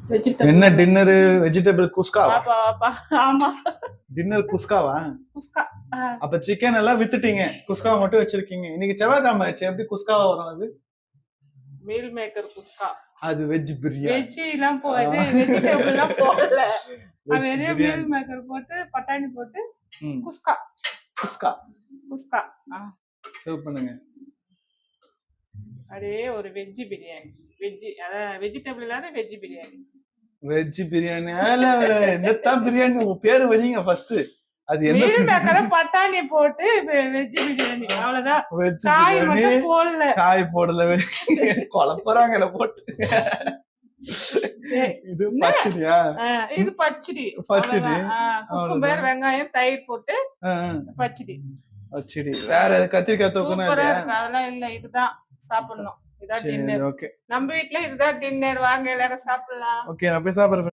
என்ன vegetable dinner vegetable குஸ்காவா வாப்பா வாப்பா ஆமா டின்னர் குஸ்காவா குஸ்கா அப்ப சிக்கன் எல்லாம் வித்துட்டீங்க குஸ்காவா மட்டும் வச்சிருக்கீங்க இன்னைக்கு செவ்வாய்க்கிழமை ஆச்சு எப்படி குஸ்காவா வரும் அது மீல் மேக்கர் குஸ்கா அது வெஜ் பிரியாணி வெஜ் எல்லாம் போகுது வெஜிடபிள் எல்லாம் போகல வெஜ் வெறும் மீல் பிரியாணி மேக்கர் போட்டு பட்டாணி போட்டு ம் குஸ்கா குஸ்கா குஸ்கா சர்வ் பண்ணுங்க அப்படியே ஒரு வெஜ் பிரியாணி வெஜ் அதான் வெஜிடபிள் இல்லாத வெஜ் பிரியாணி வெஜ் பிரியாணி என்னத்தான் பிரியாணி உங்க பேரு வச்சீங்க ஃபர்ஸ்ட் அது என்ன மீல் மேக்கர் பட்டாணி போட்டு வெஜ் பிரியாணி அவ்வளவுதான் வெஜ் காய் பிரியாணி மட்டும் போடல காய் போடல குழப்பறாங்க என்ன போட்டு இது பச்சடியா இது பச்சடி பச்சடி குக்கும்பர் வெங்காயம் தயிர் போட்டு பச்சடி பச்சடி வேற கத்திரிக்காய் தொக்குனா சூப்பரா இருக்கு அதெல்லாம் இல்ல இதுதான் சாப்பிடணும் இதான் டின்னர் ஓகே நம்ம வீட்ல இதுதான் டின்னர் வாங்க எல்லாரும் சாப்பிடலாம் ஓகே நான் போய் சாப்பிடுறேன்